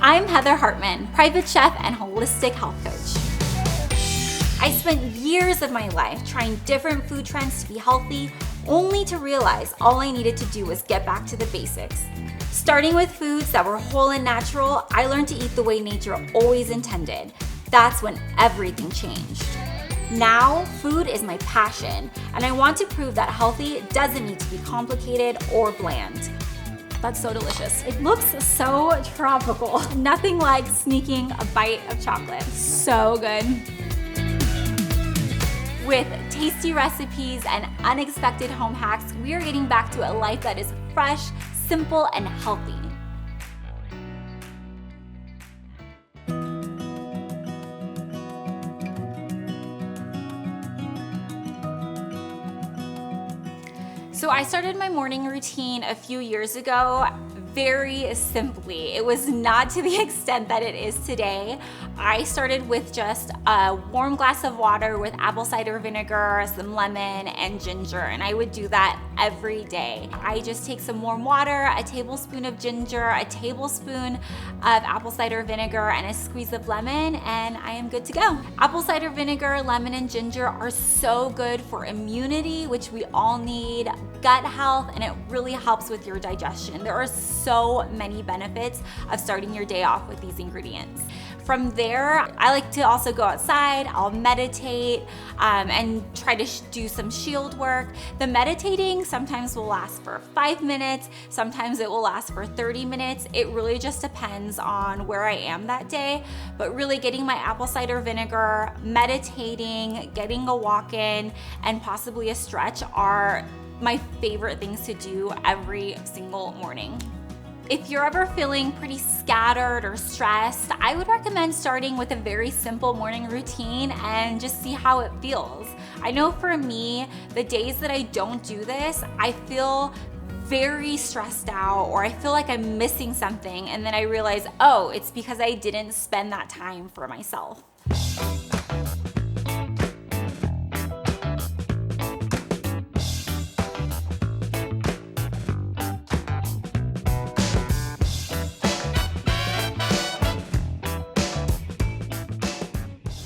I'm Heather Hartman, private chef and holistic health coach. I spent years of my life trying different food trends to be healthy, only to realize all I needed to do was get back to the basics. Starting with foods that were whole and natural, I learned to eat the way nature always intended. That's when everything changed. Now, food is my passion, and I want to prove that healthy doesn't need to be complicated or bland. That's so delicious. It looks so tropical. Nothing like sneaking a bite of chocolate. So good. With tasty recipes and unexpected home hacks, we are getting back to a life that is fresh, simple, and healthy. So I started my morning routine a few years ago very simply. It was not to the extent that it is today. I started with just a warm glass of water with apple cider vinegar, some lemon, and ginger, and I would do that every day. I just take some warm water, a tablespoon of ginger, a tablespoon of apple cider vinegar, and a squeeze of lemon, and I am good to go. Apple cider vinegar, lemon, and ginger are so good for immunity, which we all need, gut health, and it really helps with your digestion. There are so many benefits of starting your day off with these ingredients. From there, I like to also go outside, I'll meditate and try to do some shield work. The meditating sometimes will last for 5 minutes, sometimes it will last for 30 minutes. It really just depends on where I am that day, but really getting my apple cider vinegar, meditating, getting a walk in, and possibly a stretch are my favorite things to do every single morning. If you're ever feeling pretty scattered or stressed, I would recommend starting with a very simple morning routine and just see how it feels. I know for me, the days that I don't do this, I feel very stressed out, or I feel like I'm missing something, and then I realize, oh, it's because I didn't spend that time for myself.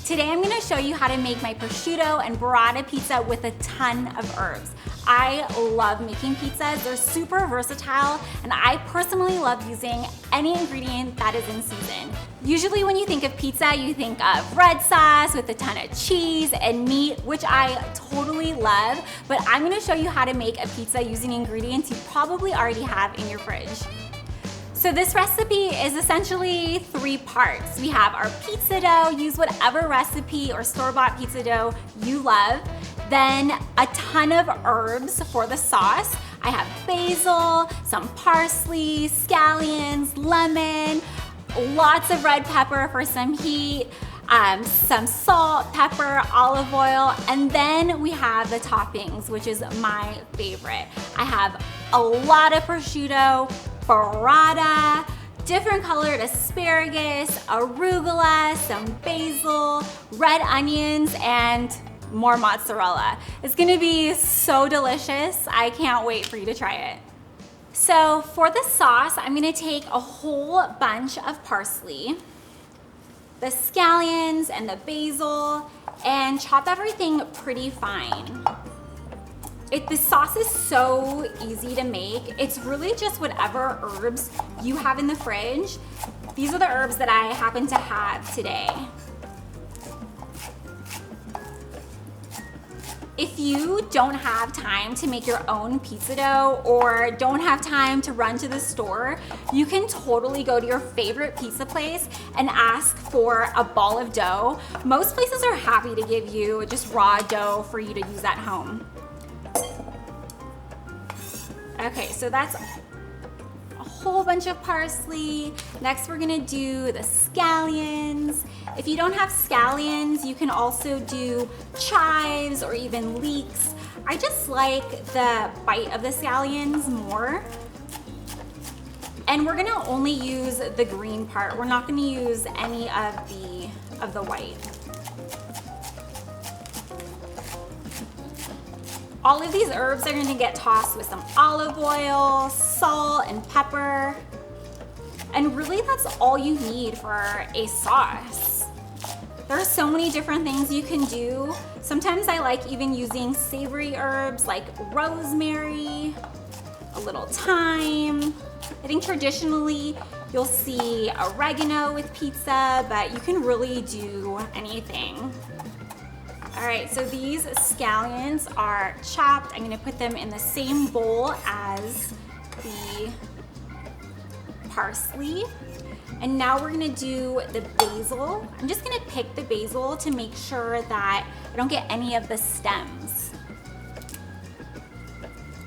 Today I'm gonna show you how to make my prosciutto and burrata pizza with a ton of herbs. I love making pizzas. They're super versatile, and I personally love using any ingredient that is in season. Usually when you think of pizza, you think of red sauce with a ton of cheese and meat, which I totally love, but I'm gonna show you how to make a pizza using ingredients you probably already have in your fridge. So this recipe is essentially 3 parts. We have our pizza dough, use whatever recipe or store-bought pizza dough you love. Then a ton of herbs for the sauce. I have basil, some parsley, scallions, lemon, lots of red pepper for some heat, some salt, pepper, olive oil, and then we have the toppings, which is my favorite. I have a lot of prosciutto, burrata, different colored asparagus, arugula, some basil, red onions, and more mozzarella. It's gonna be so delicious. I can't wait for you to try it. So for the sauce, I'm gonna take a whole bunch of parsley, the scallions and the basil, and chop everything pretty fine. The sauce is so easy to make. It's really just whatever herbs you have in the fridge. These are the herbs that I happen to have today. If you don't have time to make your own pizza dough or don't have time to run to the store, you can totally go to your favorite pizza place and ask for a ball of dough. Most places are happy to give you just raw dough for you to use at home. Okay, so that's a whole bunch of parsley. Next, we're gonna do the scallions. If you don't have scallions, you can also do chives or even leeks. I just like the bite of the scallions more. And we're gonna only use the green part. We're not gonna use any of the white. All of these herbs are gonna get tossed with some olive oil, salt, and pepper. And really that's all you need for a sauce. There are so many different things you can do. Sometimes I like even using savory herbs like rosemary, a little thyme. I think traditionally you'll see oregano with pizza, but you can really do anything. All right, so these scallions are chopped. I'm gonna put them in the same bowl as the parsley. And now we're gonna do the basil. I'm just gonna pick the basil to make sure that I don't get any of the stems.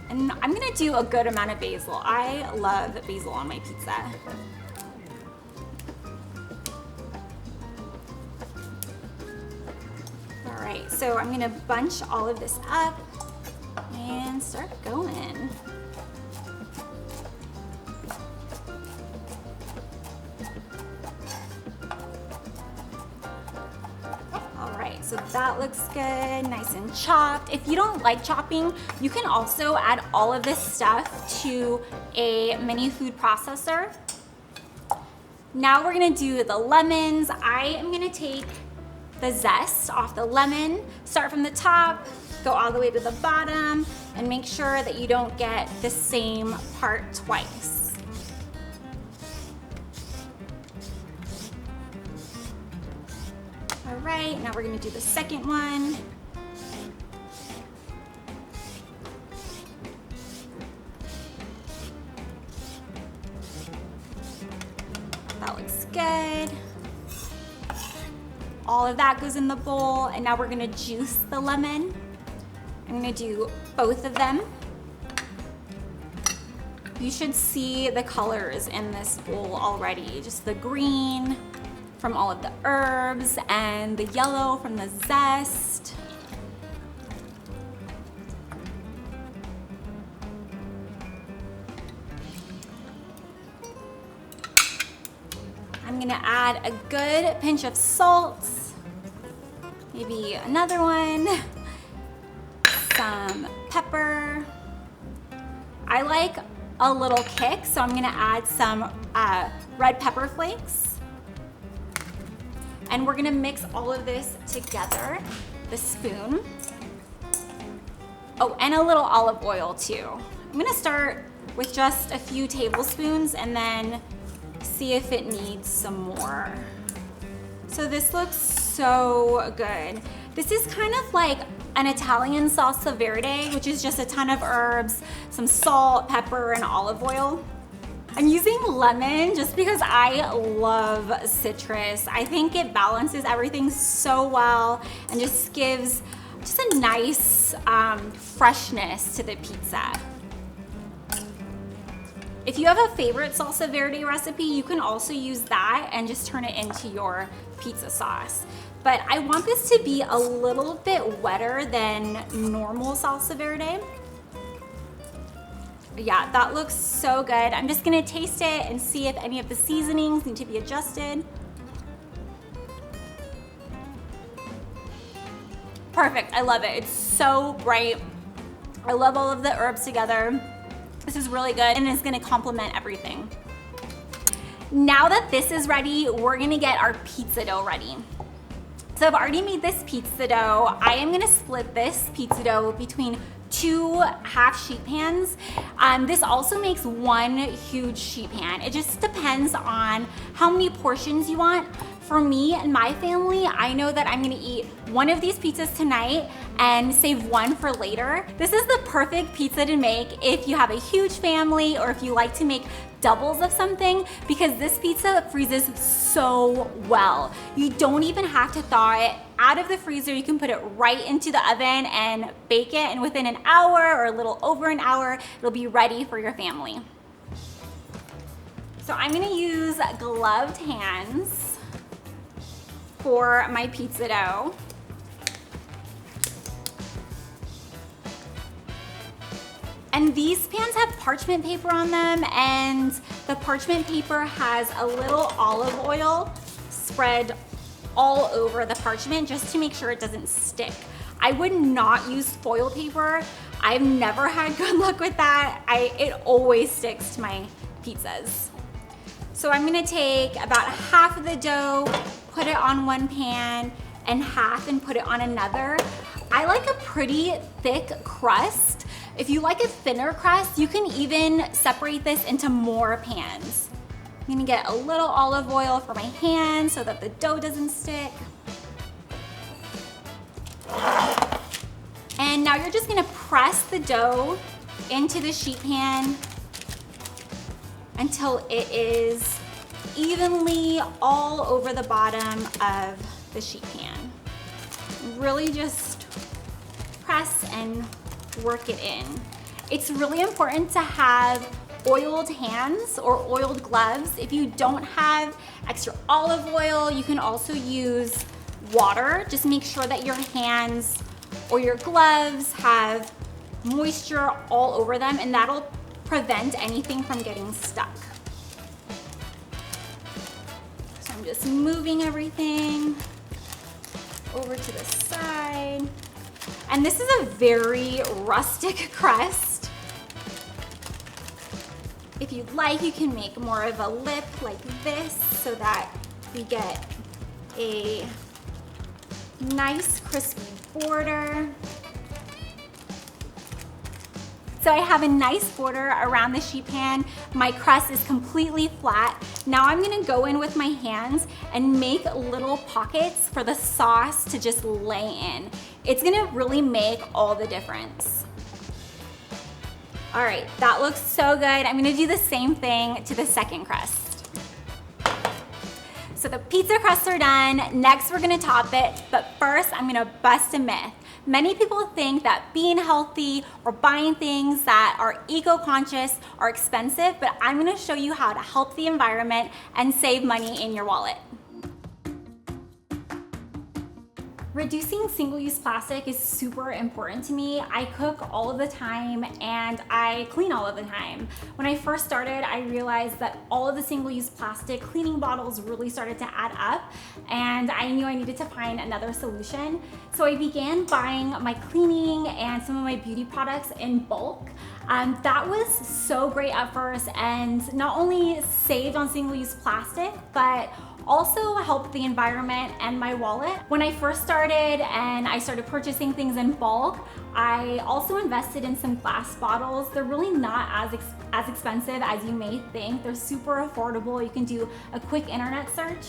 And I'm gonna do a good amount of basil. I love basil on my pizza. All right, so I'm gonna bunch all of this up and start going. So that looks good, nice and chopped. If you don't like chopping, you can also add all of this stuff to a mini food processor. Now we're gonna do the lemons. I am gonna take the zest off the lemon, start from the top, go all the way to the bottom, and make sure that you don't get the same part twice. All right, now we're gonna do the second one. That looks good. All of that goes in the bowl, and now we're gonna juice the lemon. I'm gonna do both of them. You should see the colors in this bowl already, just the green from all of the herbs and the yellow from the zest. I'm gonna add a good pinch of salt, maybe another one, some pepper. I like a little kick, so I'm gonna add some red pepper flakes. And we're gonna mix all of this together, the spoon. Oh, and a little olive oil too. I'm gonna start with just a few tablespoons and then see if it needs some more. So this looks so good. This is kind of like an Italian salsa verde, which is just a ton of herbs, some salt, pepper, and olive oil. I'm using lemon just because I love citrus. I think it balances everything so well and just gives just a nice freshness to the pizza. If you have a favorite salsa verde recipe, you can also use that and just turn it into your pizza sauce. But I want this to be a little bit wetter than normal salsa verde. Yeah, that looks so good. I'm just gonna taste it and see if any of the seasonings need to be adjusted. Perfect, I love it. It's so bright. I love all of the herbs together. This is really good and it's gonna complement everything. Now that this is ready, we're gonna get our pizza dough ready. So I've already made this pizza dough. I am gonna split this pizza dough between 2 half sheet pans. This also makes 1 huge sheet pan. It just depends on how many portions you want. For me and my family, I know that I'm gonna eat 1 of these pizzas tonight and save 1 for later. This is the perfect pizza to make if you have a huge family or if you like to make doubles of something, because this pizza freezes so well. You don't even have to thaw it out of the freezer. You can put it right into the oven and bake it, and within an hour or a little over an hour, it'll be ready for your family. So I'm gonna use gloved hands for my pizza dough. And these pans have parchment paper on them, and the parchment paper has a little olive oil spread all over the parchment just to make sure it doesn't stick. I would not use foil paper. I've never had good luck with that. It always sticks to my pizzas. So So I'm gonna take about half of the dough, put it on one pan, and half and put it on another. I like a pretty thick crust. If you like a thinner crust, you can even separate this into more pans. I'm gonna get a little olive oil for my hands so that the dough doesn't stick. And now you're just gonna press the dough into the sheet pan until it is evenly all over the bottom of the sheet pan. Really just press and work it in. It's really important to have oiled hands or oiled gloves. If you don't have extra olive oil, you can also use water. Just make sure that your hands or your gloves have moisture all over them, and that'll prevent anything from getting stuck. So I'm just moving everything over to the side. And this is a very rustic crust. If you'd like, you can make more of a lip like this so that we get a nice crispy border. So I have a nice border around the sheet pan. My crust is completely flat. Now I'm gonna go in with my hands and make little pockets for the sauce to just lay in. It's gonna really make all the difference. All right, that looks so good. I'm gonna do the same thing to the second crust. So the pizza crusts are done. Next, we're gonna top it, but first I'm gonna bust a myth. Many people think that being healthy or buying things that are eco-conscious are expensive, but I'm gonna show you how to help the environment and save money in your wallet. Reducing single-use plastic is super important to me. I cook all of the time and I clean all of the time. When I first started, I realized that all of the single-use plastic cleaning bottles really started to add up, and I knew I needed to find another solution. So I began buying my cleaning and some of my beauty products in bulk. That was so great at first, and not only saved on single-use plastic, but also helped the environment and my wallet. When I first started and I started purchasing things in bulk, I also invested in some glass bottles. They're really not as expensive as you may think. They're super affordable. You can do a quick internet search.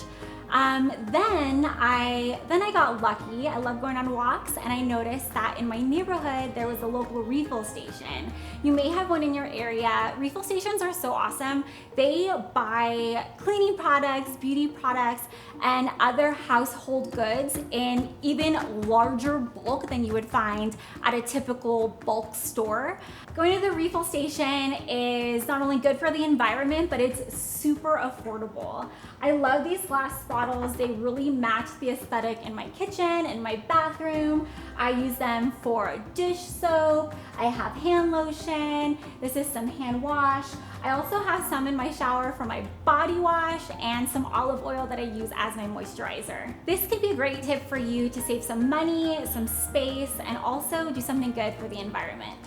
Then I got lucky. I love going on walks, and I noticed that in my neighborhood there was a local refill station. You may have one in your area. Refill stations are so awesome. They buy cleaning products, beauty products, and other household goods in even larger bulk than you would find at a typical bulk store. Going to the refill station is not only good for the environment, but it's super affordable. I love these glass bottles. They really match the aesthetic in my kitchen, in my bathroom. I use them for dish soap. I have hand lotion. This is some hand wash. I also have some in my shower for my body wash and some olive oil that I use as my moisturizer. This could be a great tip for you to save some money, some space, and also do something good for the environment.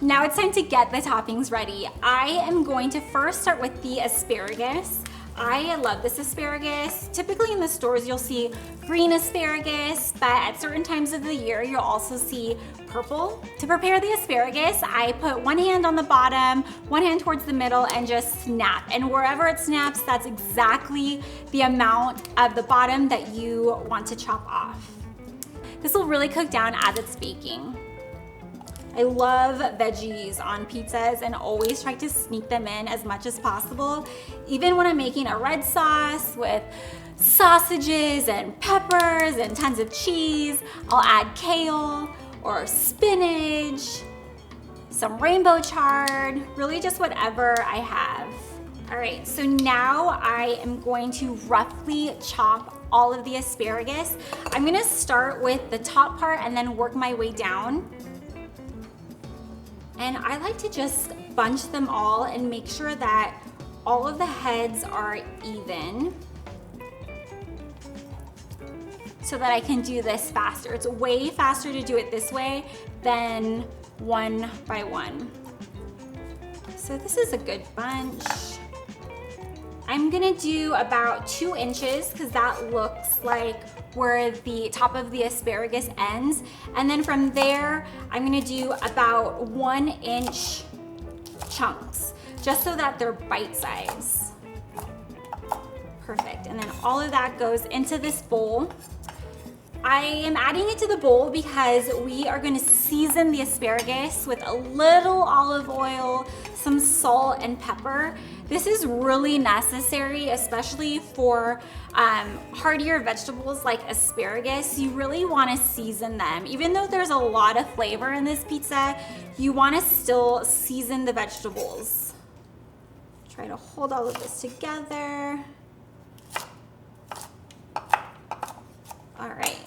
Now it's time to get the toppings ready. I am going to first start with the asparagus. I love this asparagus. Typically in the stores you'll see green asparagus, but at certain times of the year you'll also see purple. To prepare the asparagus, I put one hand on the bottom, one hand towards the middle, and just snap. And wherever it snaps, that's exactly the amount of the bottom that you want to chop off. This will really cook down as it's baking. I love veggies on pizzas and always try to sneak them in as much as possible. Even when I'm making a red sauce with sausages and peppers and tons of cheese, I'll add kale or spinach, some rainbow chard, really just whatever I have. All right, so now I am going to roughly chop all of the asparagus. I'm gonna start with the top part and then work my way down. And I like to just bunch them all and make sure that all of the heads are even so that I can do this faster. It's way faster to do it this way than one by one. So this is a good bunch. I'm gonna do about 2 inches because that looks like where the top of the asparagus ends. And then from there, I'm gonna do about 1 inch chunks, just so that they're bite size. Perfect, and then all of that goes into this bowl. I am adding it to the bowl because we are gonna season the asparagus with a little olive oil, some salt and pepper. This is really necessary, especially for heartier vegetables like asparagus. You really wanna season them. Even though there's a lot of flavor in this pizza, you wanna still season the vegetables. Try to hold all of this together. All right.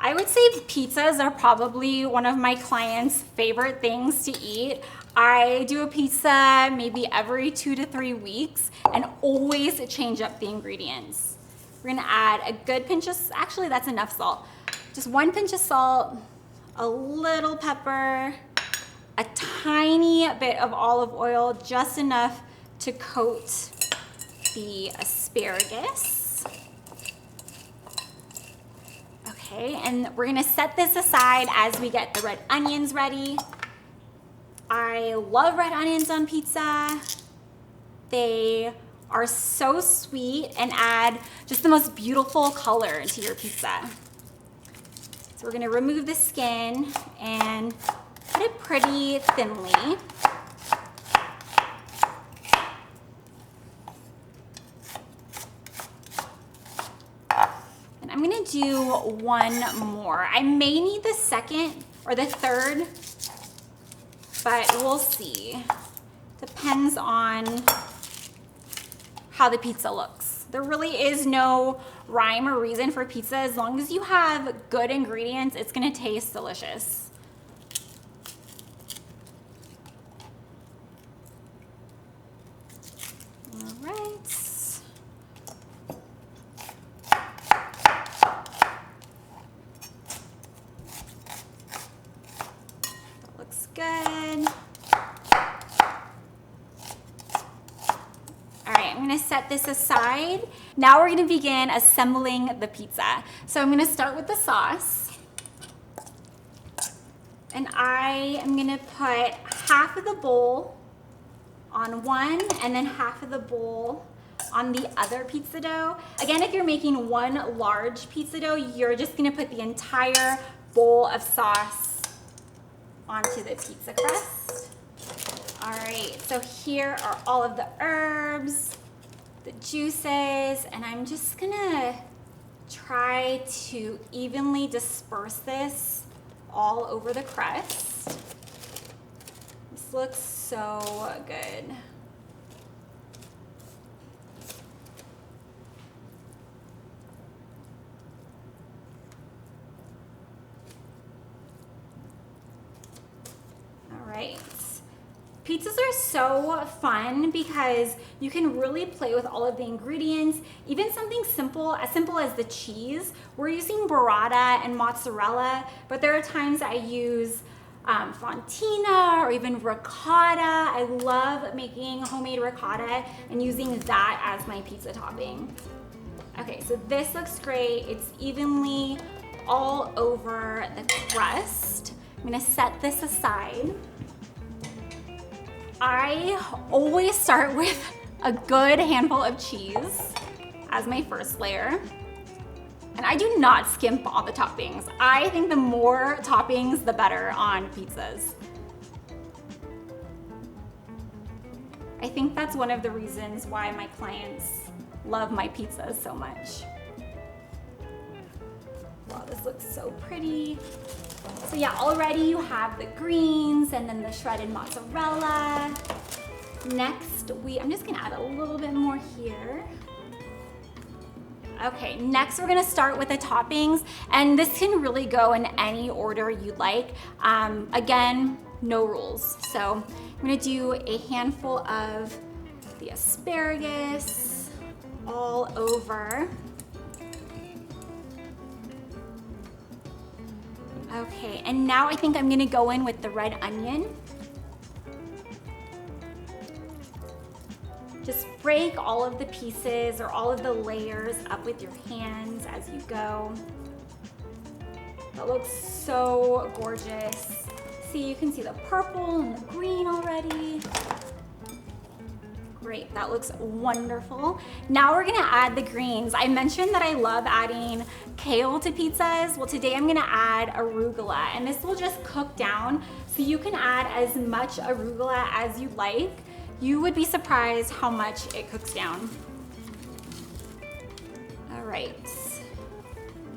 I would say pizzas are probably one of my clients' favorite things to eat. I do a pizza maybe every 2 to 3 weeks and always change up the ingredients. We're gonna add a good pinch of, actually that's enough salt. Just 1 pinch of salt, a little pepper, a tiny bit of olive oil, just enough to coat the asparagus. Okay, and we're gonna set this aside as we get the red onions ready. I love red onions on pizza. They are so sweet and add just the most beautiful color to your pizza. So we're gonna remove the skin and cut it pretty thinly. I'm gonna do 1 more. I may need the second or the third, but we'll see. Depends on how the pizza looks. There really is no rhyme or reason for pizza. As long as you have good ingredients, it's gonna taste delicious. All right. Good. All right, I'm gonna set this aside. Now we're gonna begin assembling the pizza. So I'm gonna start with the sauce. And I am gonna put half of the bowl on one and then half of the bowl on the other pizza dough. Again, if you're making 1 large pizza dough, you're just gonna put the entire bowl of sauce onto the pizza crust. All right, so here are all of the herbs, the juices, and I'm just gonna try to evenly disperse this all over the crust. This looks so good. Right. Pizzas are so fun because you can really play with all of the ingredients, even something simple as the cheese. We're using burrata and mozzarella, but there are times I use fontina or even ricotta. I love making homemade ricotta and using that as my pizza topping. Okay, so this looks great. It's evenly all over the crust. I'm gonna set this aside. I always start with a good handful of cheese as my first layer. And I do not skimp on the toppings. I think the more toppings, the better on pizzas. I think that's one of the reasons why my clients love my pizzas so much. Wow, this looks so pretty. So yeah, already you have the greens and then the shredded mozzarella. Next, I'm just gonna add a little bit more here. Okay, next we're gonna start with the toppings, and this can really go in any order you'd like. Again, no rules. So I'm gonna do a handful of the asparagus all over. Okay, and now I think I'm gonna go in with the red onion. Just break all of the pieces or all of the layers up with your hands as you go. That looks so gorgeous. See, you can see the purple and the green already. Great, that looks wonderful. Now we're gonna add the greens. I mentioned that I love adding kale to pizzas. Well, today I'm gonna add arugula, and this will just cook down, so you can add as much arugula as you like. You would be surprised how much it cooks down. All right,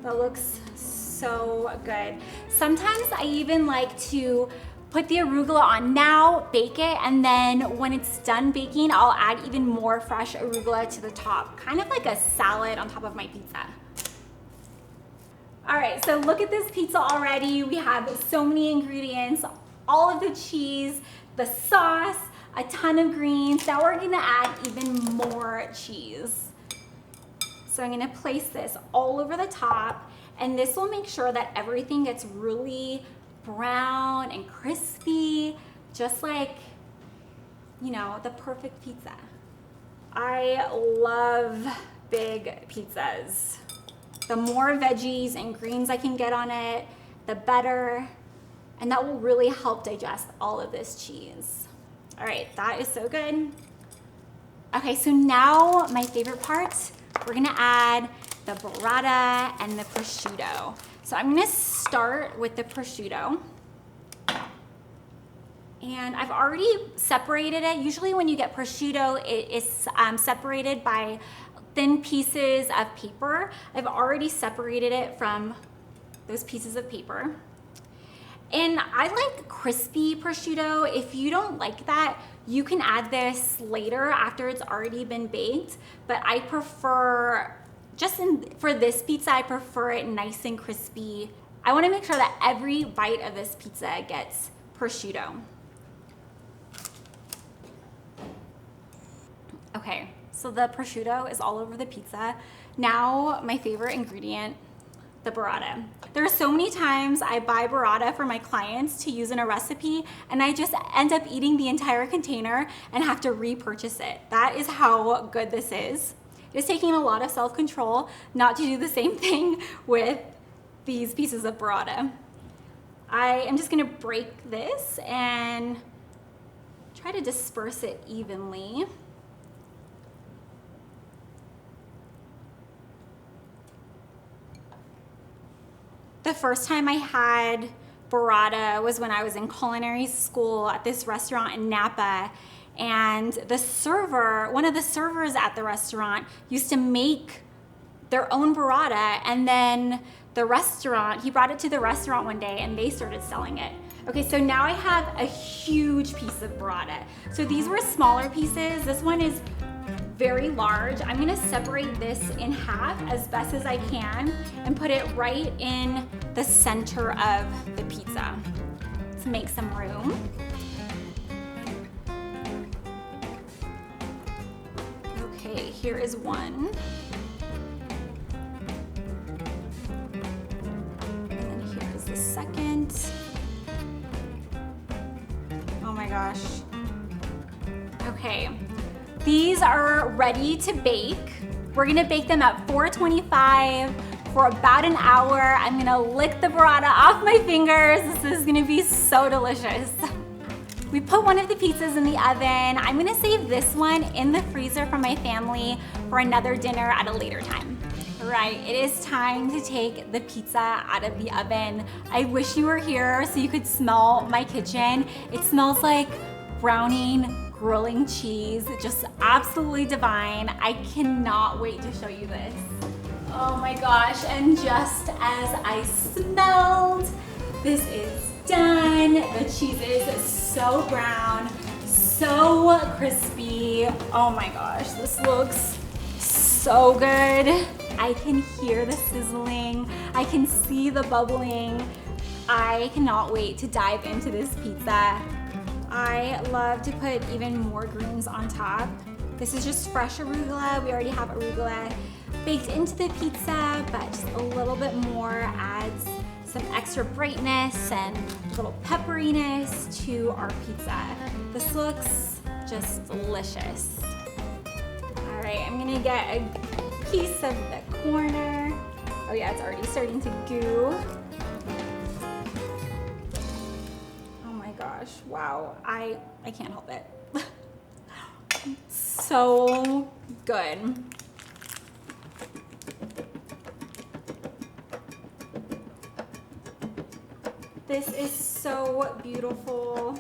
that looks so good. Sometimes I even like to put the arugula on now, bake it, and then when it's done baking, I'll add even more fresh arugula to the top, kind of like a salad on top of my pizza. All right, so look at this pizza already. We have so many ingredients, all of the cheese, the sauce, a ton of greens. Now we're gonna add even more cheese. So I'm gonna place this all over the top, and this will make sure that everything gets really brown and crispy, just like, you know, the perfect pizza. I love big pizzas. The more veggies and greens I can get on it, the better, and that will really help digest all of this cheese. All right, that is so good. Okay, so now my favorite part, we're gonna add the burrata and the prosciutto. So I'm gonna start with the prosciutto. And I've already separated it. Usually when you get prosciutto, it is separated by thin pieces of paper. I've already separated it from those pieces of paper. And I like crispy prosciutto. If you don't like that, you can add this later after it's already been baked. But I prefer, for this pizza, I prefer it nice and crispy. I wanna make sure that every bite of this pizza gets prosciutto. Okay, so the prosciutto is all over the pizza. Now, my favorite ingredient, the burrata. There are so many times I buy burrata for my clients to use in a recipe, and I just end up eating the entire container and have to repurchase it. That is how good this is. It's taking a lot of self-control not to do the same thing with these pieces of burrata. I am just gonna break this and try to disperse it evenly. The first time I had burrata was when I was in culinary school at this restaurant in Napa, and the server, one of the servers at the restaurant, used to make their own burrata, and then the restaurant, he brought it to the restaurant one day and they started selling it. Okay, so now I have a huge piece of burrata. So these were smaller pieces. This one is very large. I'm gonna separate this in half as best as I can and put it right in the center of the pizza to make some room. Okay, here is one. And then here is the second. Oh my gosh. Okay. These are ready to bake. We're gonna bake them at 425 for about an hour. I'm gonna lick the burrata off my fingers. This is gonna be so delicious. We put one of the pizzas in the oven. I'm gonna save this one in the freezer for my family for another dinner at a later time. All right, it is time to take the pizza out of the oven. I wish you were here so you could smell my kitchen. It smells like browning, grilling cheese, just absolutely divine. I cannot wait to show you this. Oh my gosh, and just as I smelled, this is done. The cheese is so brown, so crispy. Oh my gosh, this looks so good. I can hear the sizzling. I can see the bubbling. I cannot wait to dive into this pizza. I love to put even more greens on top. This is just fresh arugula. We already have arugula baked into the pizza, but just a little bit more adds some extra brightness and a little pepperiness to our pizza. This looks just delicious. right, I'm gonna get a piece of the corner. Oh yeah, it's already starting to goo. Oh my gosh, wow, I can't help it. So good. This is so beautiful.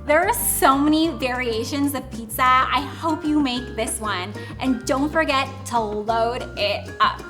There are so many variations of pizza. I hope you make this one. And don't forget to load it up.